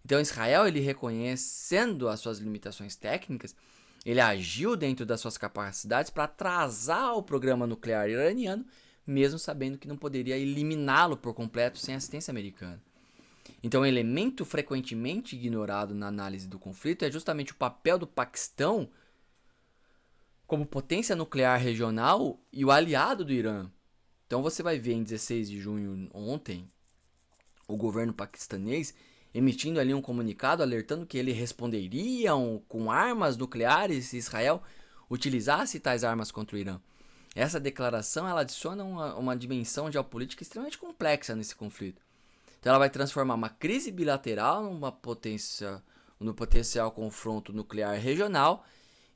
Então Israel, ele reconhecendo as suas limitações técnicas, ele agiu dentro das suas capacidades para atrasar o programa nuclear iraniano mesmo sabendo que não poderia eliminá-lo por completo sem assistência americana. Então, um elemento frequentemente ignorado na análise do conflito é justamente o papel do Paquistão como potência nuclear regional e o aliado do Irã. Então você vai ver em 16 de junho ontem o governo paquistanês emitindo ali um comunicado alertando que ele responderia com armas nucleares se Israel utilizasse tais armas contra o Irã. Essa declaração ela adiciona uma dimensão geopolítica extremamente complexa nesse conflito. Então ela vai transformar uma crise bilateral no potencial confronto nuclear regional,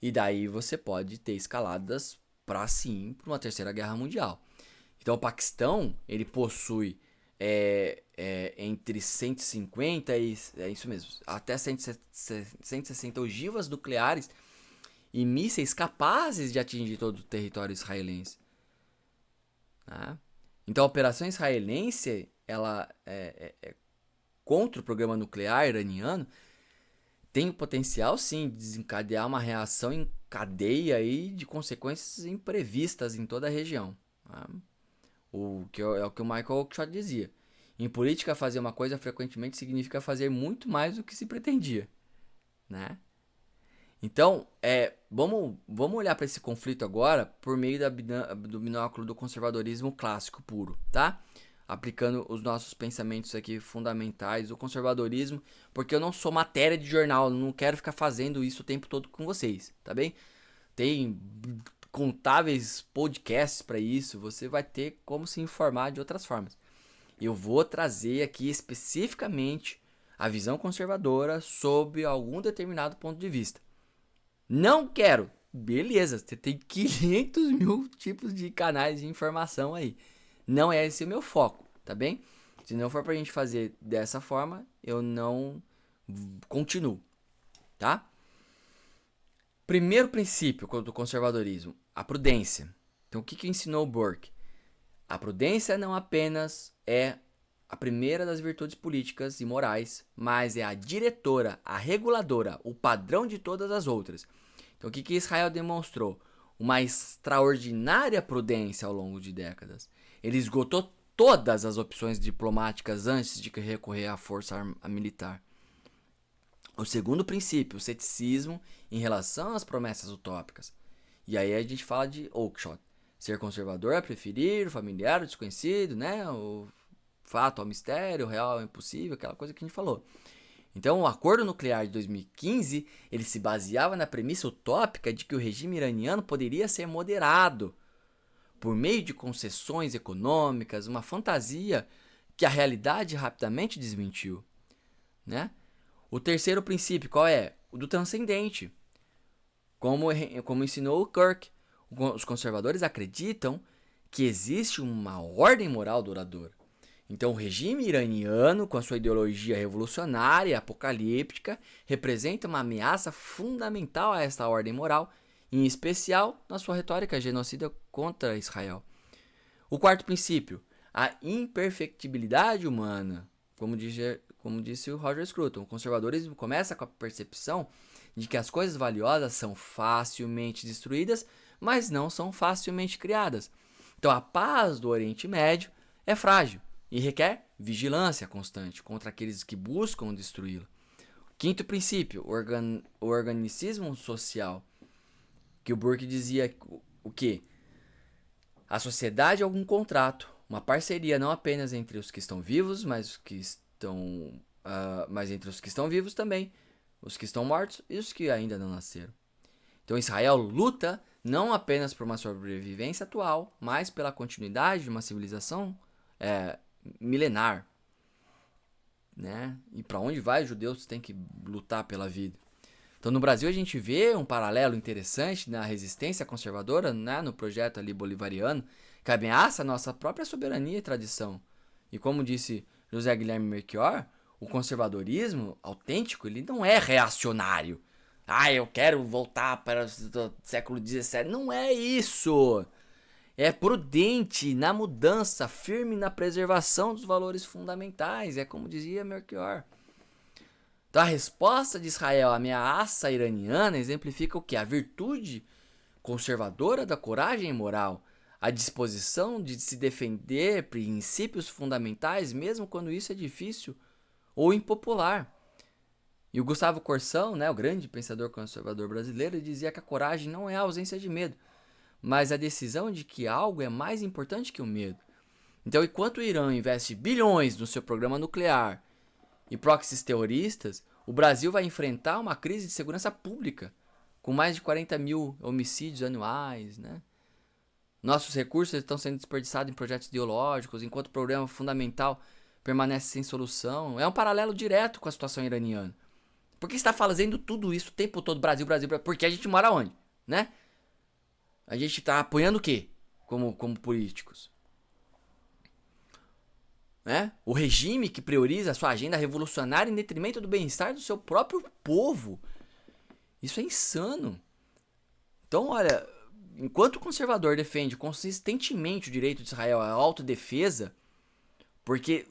e daí você pode ter escaladas para sim para uma terceira guerra mundial. Então o Paquistão ele possui entre 150 e isso mesmo, até 160 ogivas nucleares e mísseis capazes de atingir todo o território israelense. Tá? Então a operação israelense ela contra o programa nuclear iraniano tem o potencial sim de desencadear uma reação em cadeia aí de consequências imprevistas em toda a região. Tá? O que o Michael Oakeshott dizia. Em política, fazer uma coisa frequentemente significa fazer muito mais do que se pretendia. Né? Então, vamos olhar para esse conflito agora por meio do binóculo do conservadorismo clássico puro, tá? Aplicando os nossos pensamentos aqui fundamentais do conservadorismo, porque eu não sou matéria de jornal, não quero ficar fazendo isso o tempo todo com vocês, tá bem? Tem contáveis podcasts para isso, você vai ter como se informar de outras formas. Eu vou trazer aqui especificamente a visão conservadora sobre algum determinado ponto de vista. Não quero. Beleza, você tem 500 mil tipos de canais de informação aí. Não é esse o meu foco, tá bem? Se não for pra gente fazer dessa forma, eu não continuo, tá? Primeiro princípio do conservadorismo, a prudência. Então, o que ensinou o Burke? A prudência não apenas é a primeira das virtudes políticas e morais, mas é a diretora, a reguladora, o padrão de todas as outras. Então, o que Israel demonstrou? Uma extraordinária prudência ao longo de décadas. Ele esgotou todas as opções diplomáticas antes de recorrer à força militar. O segundo princípio, o ceticismo em relação às promessas utópicas. E aí a gente fala de Oakeshott. Ser conservador é preferir o familiar, o desconhecido, né? O fato ao mistério, o real ao impossível, aquela coisa que a gente falou. Então, o acordo nuclear de 2015, ele se baseava na premissa utópica de que o regime iraniano poderia ser moderado por meio de concessões econômicas, uma fantasia que a realidade rapidamente desmentiu, né? O terceiro princípio, qual é? O do transcendente. Como ensinou o Kirk, os conservadores acreditam que existe uma ordem moral duradoura. Então, o regime iraniano, com a sua ideologia revolucionária e apocalíptica, representa uma ameaça fundamental a esta ordem moral, em especial na sua retórica genocida contra Israel. O quarto princípio, a imperfectibilidade humana. Como disse o Roger Scruton, o conservadorismo começa com a percepção de que as coisas valiosas são facilmente destruídas, mas não são facilmente criadas. Então, a paz do Oriente Médio é frágil e requer vigilância constante contra aqueles que buscam destruí-lo. Quinto princípio, o organicismo social, que o Burke dizia o quê? A sociedade é algum contrato, uma parceria não apenas entre os que estão vivos, mas entre os que estão vivos também, os que estão mortos e os que ainda não nasceram. Então Israel luta não apenas por uma sobrevivência atual, mas pela continuidade de uma civilização milenar, né? E para onde vai os judeus têm que lutar pela vida. Então no Brasil a gente vê um paralelo interessante na resistência conservadora, né? No projeto ali bolivariano, que ameaça a nossa própria soberania e tradição. E como disse José Guilherme Melchior, o conservadorismo autêntico ele não é reacionário. Eu quero voltar para o século XVII. Não é isso. É prudente na mudança, firme na preservação dos valores fundamentais. É como dizia Melchior. Então a resposta de Israel à ameaça iraniana exemplifica o que? A virtude conservadora da coragem moral, a disposição de se defender princípios fundamentais, mesmo quando isso é difícil ou impopular. E o Gustavo Corsão, né, o grande pensador conservador brasileiro, dizia que a coragem não é a ausência de medo, mas a decisão de que algo é mais importante que o medo. Então, enquanto o Irã investe bilhões no seu programa nuclear e proxies terroristas, o Brasil vai enfrentar uma crise de segurança pública, com mais de 40 mil homicídios anuais, né? Nossos recursos estão sendo desperdiçados em projetos ideológicos, enquanto o problema fundamental permanece sem solução. É um paralelo direto com a situação iraniana. Por que está fazendo tudo isso o tempo todo, Brasil, Brasil, Brasil? Porque a gente mora onde, né? A gente está apoiando o quê como políticos? Né? O regime que prioriza a sua agenda revolucionária em detrimento do bem-estar do seu próprio povo. Isso é insano. Então, olha, enquanto o conservador defende consistentemente o direito de Israel à autodefesa, porque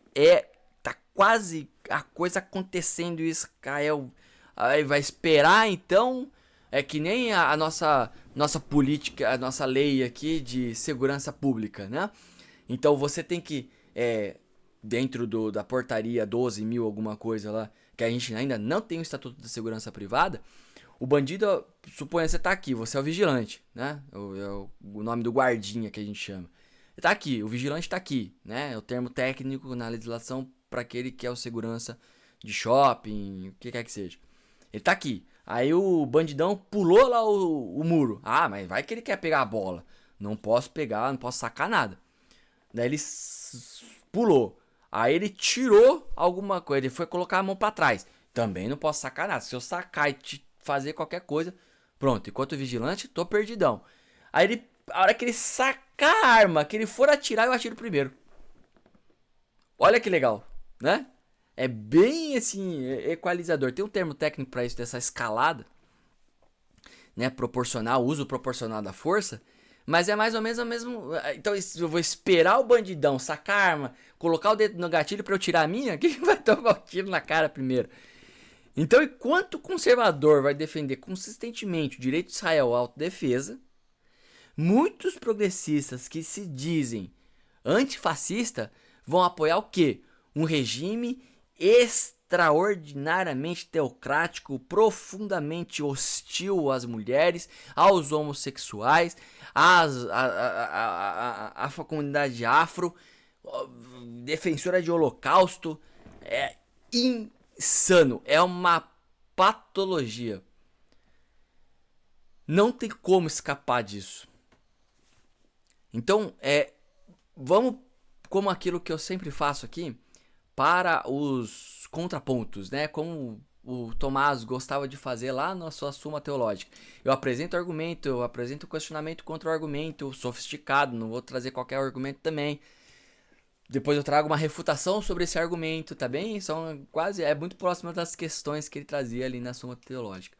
tá quase a coisa acontecendo e Israel aí vai esperar, então é que nem a nossa política, a nossa lei aqui de segurança pública, né? Então você tem que dentro da portaria 12.000 alguma coisa lá, que a gente ainda não tem o Estatuto de Segurança Privada, o bandido, suponha que você tá aqui, você é o vigilante, né? O nome do guardinha que a gente chama. Tá aqui, o vigilante tá aqui, né? É o termo técnico na legislação para aquele que é o segurança de shopping, o que quer que seja. Ele tá aqui. Aí o bandidão pulou lá o muro. Ah, mas vai que ele quer pegar a bola. Não posso pegar, não posso sacar nada. Daí ele pulou. Aí ele tirou alguma coisa, ele foi colocar a mão para trás. Também não posso sacar nada. Se eu sacar e fazer qualquer coisa, pronto. Enquanto vigilante, tô perdidão. Aí ele, a hora que ele sacar a arma, que ele for atirar, eu atiro primeiro. Olha que legal, né? É bem assim, equalizador. Tem um termo técnico para isso, dessa escalada, né? Proporcional, uso proporcional da força. Mas é mais ou menos o mesmo. Então eu vou esperar o bandidão sacar a arma, colocar o dedo no gatilho para eu tirar a minha? Quem vai tomar o tiro na cara primeiro? Então, enquanto o conservador vai defender consistentemente o direito de Israel à autodefesa, muitos progressistas que se dizem antifascista vão apoiar o quê? Um regime extraordinariamente teocrático, profundamente hostil às mulheres, aos homossexuais, à comunidade afro, defensora de holocausto. É insano, é uma patologia. Não tem como escapar disso. Então, vamos como aquilo que eu sempre faço aqui, para os contrapontos, né? Como o Tomás gostava de fazer lá na sua Suma Teológica. Eu apresento argumento, eu apresento questionamento contra o argumento, sofisticado, não vou trazer qualquer argumento também. Depois eu trago uma refutação sobre esse argumento, tá bem? São quase, é muito próximo das questões que ele trazia ali na Suma Teológica.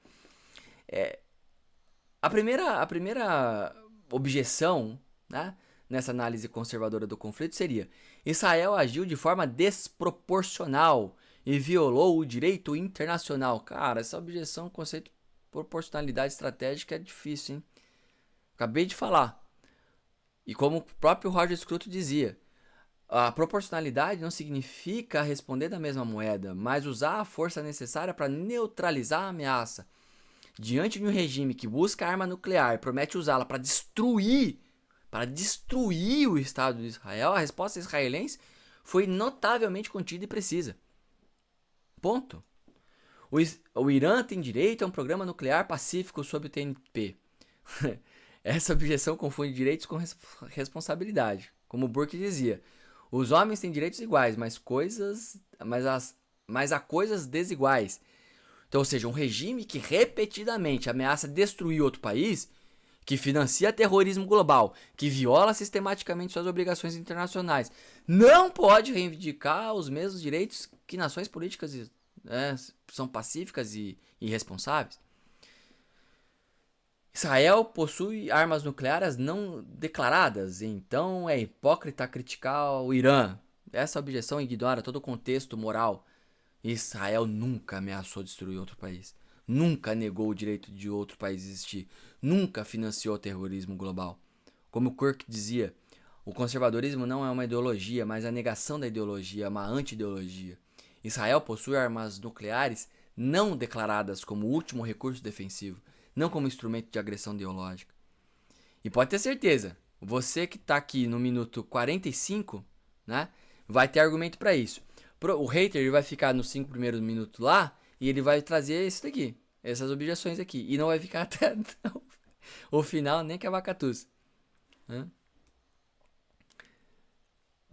A primeira objeção, né, nessa análise conservadora do conflito seria: Israel agiu de forma desproporcional e violou o direito internacional. Cara, essa objeção, conceito de proporcionalidade estratégica é difícil, hein? Acabei de falar. E como o próprio Roger Scruton dizia, a proporcionalidade não significa responder da mesma moeda, mas usar a força necessária para neutralizar a ameaça. Diante de um regime que busca arma nuclear e promete usá-la para destruir o Estado de Israel, a resposta israelense foi notavelmente contida e precisa. Ponto. O Irã tem direito a um programa nuclear pacífico sob o TNP. Essa objeção confunde direitos com responsabilidade. Como Burke dizia, os homens têm direitos iguais, mas há coisas desiguais. Então, ou seja, um regime que repetidamente ameaça destruir outro país, que financia terrorismo global, que viola sistematicamente suas obrigações internacionais, não pode reivindicar os mesmos direitos que nações políticas são pacíficas e responsáveis. Israel possui armas nucleares não declaradas, então é hipócrita criticar o Irã. Essa objeção ignora todo o contexto moral. Israel nunca ameaçou destruir outro país. Nunca negou o direito de outro país existir. Nunca financiou o terrorismo global. Como Kirk dizia, o conservadorismo não é uma ideologia, mas a negação da ideologia, é uma anti-ideologia. Israel possui armas nucleares não declaradas como último recurso defensivo, não como instrumento de agressão ideológica. E pode ter certeza, você que está aqui no minuto 45, né, vai ter argumento para isso. O hater ele vai ficar nos 5 primeiros minutos lá e ele vai trazer isso daqui, essas objeções aqui. E não vai ficar até o final, nem que a vacatus. Né?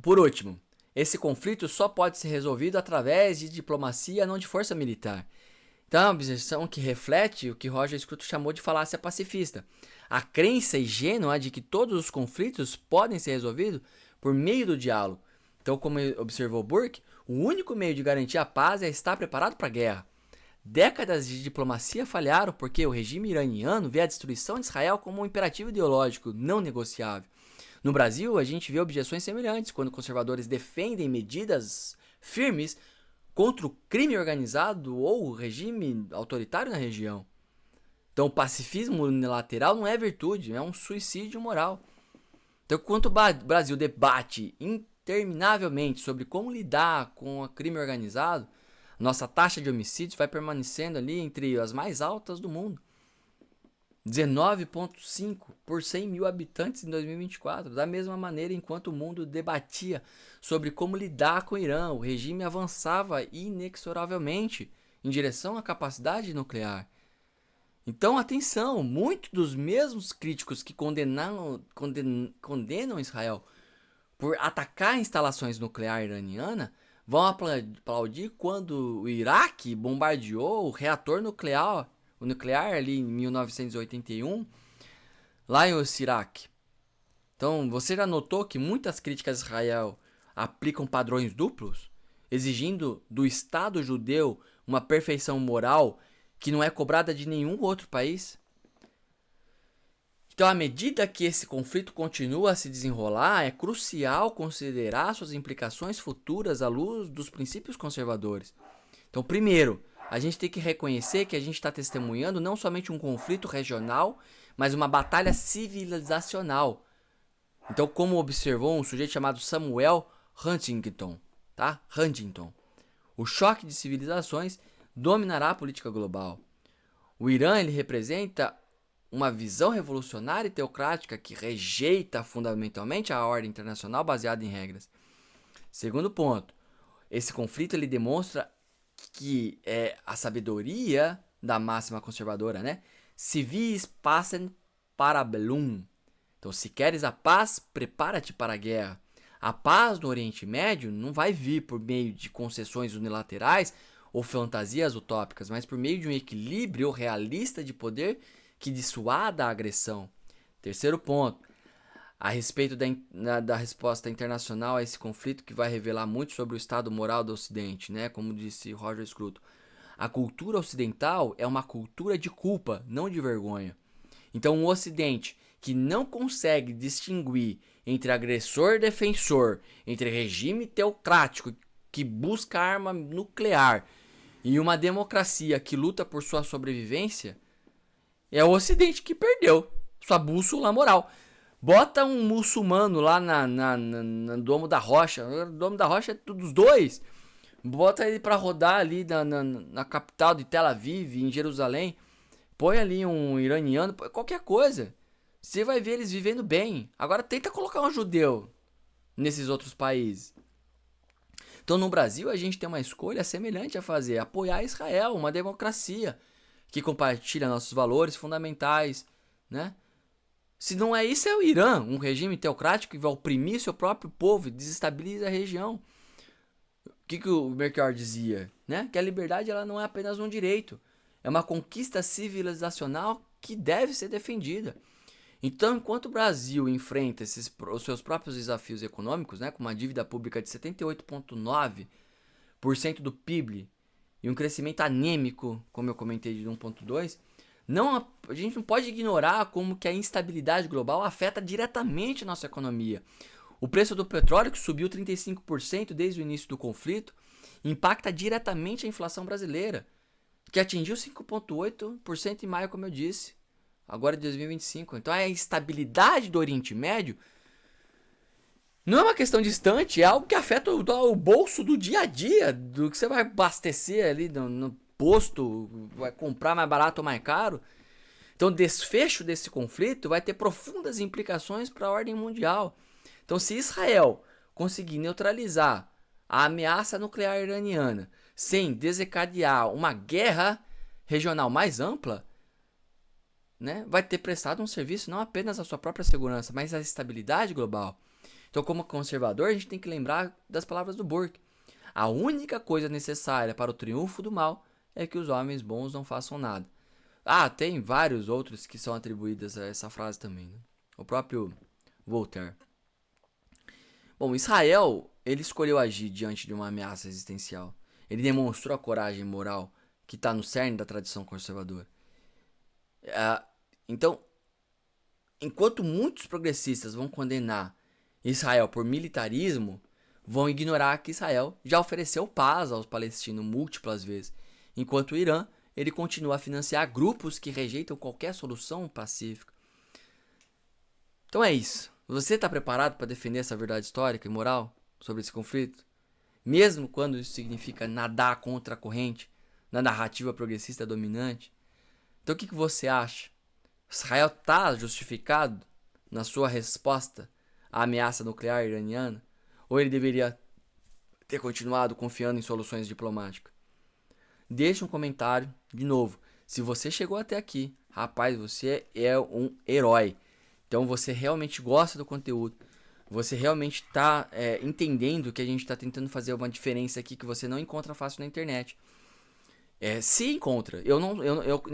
Por último, esse conflito só pode ser resolvido através de diplomacia, não de força militar. Então é uma objeção que reflete o que Roger Scruton chamou de falácia pacifista. A crença ingênua de que todos os conflitos podem ser resolvidos por meio do diálogo. Então, como observou Burke, o único meio de garantir a paz é estar preparado para a guerra. Décadas de diplomacia falharam porque o regime iraniano vê a destruição de Israel como um imperativo ideológico não negociável. No Brasil, a gente vê objeções semelhantes quando conservadores defendem medidas firmes contra o crime organizado ou o regime autoritário na região. Então, o pacifismo unilateral não é virtude, é um suicídio moral. Então, enquanto o Brasil debate interminavelmente sobre como lidar com o crime organizado, nossa taxa de homicídios vai permanecendo ali entre as mais altas do mundo. 19,5 por 100 mil habitantes em 2024. Da mesma maneira, enquanto o mundo debatia sobre como lidar com o Irã, o regime avançava inexoravelmente em direção à capacidade nuclear. Então, atenção, muitos dos mesmos críticos que condenam Israel por atacar instalações nucleares iranianas vão aplaudir quando o Iraque bombardeou o reator nuclear, ali em 1981, lá em Osirak. Então, você já notou que muitas críticas a Israel aplicam padrões duplos, exigindo do Estado judeu uma perfeição moral que não é cobrada de nenhum outro país? Então, à medida que esse conflito continua a se desenrolar, é crucial considerar suas implicações futuras à luz dos princípios conservadores. Então, primeiro, a gente tem que reconhecer que a gente está testemunhando não somente um conflito regional, mas uma batalha civilizacional. Então, como observou um sujeito chamado Samuel Huntington, o choque de civilizações dominará a política global. O Irã ele representa uma visão revolucionária e teocrática que rejeita fundamentalmente a ordem internacional baseada em regras. Segundo ponto, esse conflito ele demonstra que é a sabedoria da máxima conservadora, né? Si vis pacem para bellum. Então, se queres a paz, prepara-te para a guerra. A paz no Oriente Médio não vai vir por meio de concessões unilaterais ou fantasias utópicas, mas por meio de um equilíbrio realista de poder que dissuada a agressão. Terceiro ponto, a respeito da resposta internacional a esse conflito, que vai revelar muito sobre o estado moral do Ocidente, né? Como disse Roger Scruton. A cultura ocidental é uma cultura de culpa, não de vergonha. Então, o Ocidente, que não consegue distinguir entre agressor e defensor, entre regime teocrático que busca arma nuclear e uma democracia que luta por sua sobrevivência, é o Ocidente que perdeu sua bússola moral. Bota um muçulmano lá no Domo da Rocha. O Domo da Rocha é dos dois. Bota ele pra rodar ali na capital de Tel Aviv, em Jerusalém. Põe ali um iraniano, qualquer coisa. Você vai ver eles vivendo bem. Agora tenta colocar um judeu nesses outros países. Então no Brasil a gente tem uma escolha semelhante a fazer. Apoiar Israel, uma democracia que compartilha nossos valores fundamentais, né? Se não é isso, é o Irã, um regime teocrático que vai oprimir seu próprio povo e desestabiliza a região. O que o Melchior dizia? Né? Que a liberdade ela não é apenas um direito, é uma conquista civilizacional que deve ser defendida. Então, enquanto o Brasil enfrenta os seus próprios desafios econômicos, né, com uma dívida pública de 78,9% do PIB e um crescimento anêmico, como eu comentei, de 1,2%, a gente não pode ignorar como que a instabilidade global afeta diretamente a nossa economia. O preço do petróleo, que subiu 35% desde o início do conflito, impacta diretamente a inflação brasileira, que atingiu 5,8% em maio, como eu disse. agora de 2025. Então a instabilidade do Oriente Médio não é uma questão distante, é algo que afeta o bolso do dia a dia, do que você vai abastecer ali no posto, vai comprar mais barato ou mais caro. Então o desfecho desse conflito vai ter profundas implicações para a ordem mundial. Então se Israel conseguir neutralizar a ameaça nuclear iraniana sem desencadear uma guerra regional mais ampla, né, vai ter prestado um serviço não apenas à sua própria segurança, mas à estabilidade global. Então, como conservador, a gente tem que lembrar das palavras do Burke. A única coisa necessária para o triunfo do mal é que os homens bons não façam nada. Ah, tem vários outros que são atribuídos a essa frase também, né? O próprio Voltaire. Bom, Israel, ele escolheu agir diante de uma ameaça existencial. Ele demonstrou a coragem moral que está no cerne da tradição conservadora. Então, enquanto muitos progressistas vão condenar Israel por militarismo, vão ignorar que Israel já ofereceu paz aos palestinos múltiplas vezes, enquanto o Irã ele continua a financiar grupos que rejeitam qualquer solução pacífica. Então é isso. Você está preparado para defender essa verdade histórica e moral sobre esse conflito? Mesmo quando isso significa nadar contra a corrente na narrativa progressista dominante? Então o que você acha? Israel está justificado na sua resposta à ameaça nuclear iraniana? Ou ele deveria ter continuado confiando em soluções diplomáticas? Deixe um comentário, de novo. Se você chegou até aqui, rapaz, você é um herói. Então você realmente gosta do conteúdo. Você realmente está entendendo que a gente está tentando fazer uma diferença aqui que você não encontra fácil na internet. Se encontra. Eu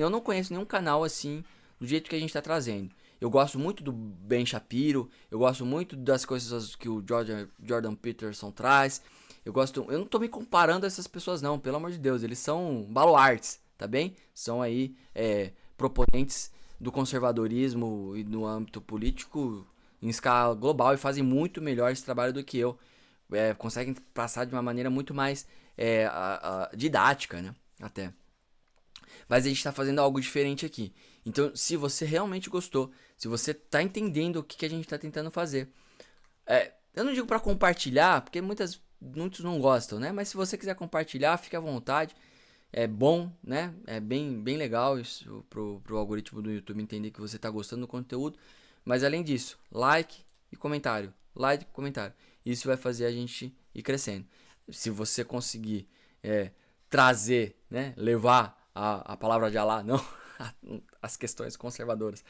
não conheço nenhum canal assim, do jeito que a gente está trazendo. Eu gosto muito do Ben Shapiro. Eu gosto muito das coisas que o Jordan Peterson traz. Eu não tô me comparando a essas pessoas não, pelo amor de Deus. Eles são baluartes, tá bem? São aí proponentes do conservadorismo e no âmbito político em escala global e fazem muito melhor esse trabalho do que eu. Conseguem passar de uma maneira muito mais didática, né? Até. Mas a gente está fazendo algo diferente aqui. Então, se você realmente gostou, se você tá entendendo o que a gente está tentando fazer, eu não digo para compartilhar, porque muitos não gostam, né? Mas se você quiser compartilhar, fique à vontade. É bom, né? É bem legal isso pro algoritmo do YouTube entender que você tá gostando do conteúdo. Mas além disso, like e comentário. Like e comentário. Isso vai fazer a gente ir crescendo. Se você conseguir trazer, né? Levar a palavra de Allah, não as questões conservadoras,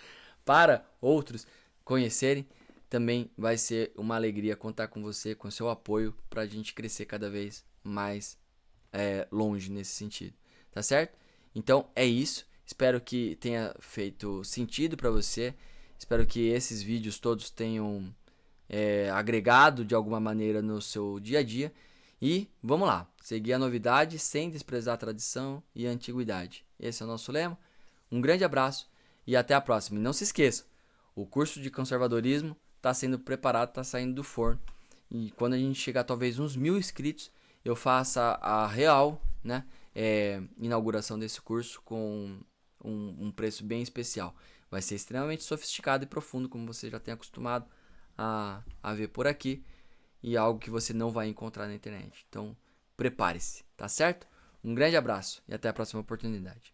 para outros conhecerem, também vai ser uma alegria contar com você, com seu apoio, para a gente crescer cada vez mais longe nesse sentido, tá certo? Então é isso, espero que tenha feito sentido para você, espero que esses vídeos todos tenham agregado de alguma maneira no seu dia a dia, e vamos lá, seguir a novidade sem desprezar a tradição e a antiguidade. Esse é o nosso lema. Um grande abraço e até a próxima. E não se esqueça, o curso de conservadorismo está sendo preparado, está saindo do forno. E quando a gente chegar talvez uns 1000 inscritos, eu faço a real, né, inauguração desse curso com um preço bem especial. Vai ser extremamente sofisticado e profundo, como você já tem acostumado a ver por aqui. E algo que você não vai encontrar na internet. Então, prepare-se, tá certo? Um grande abraço e até a próxima oportunidade.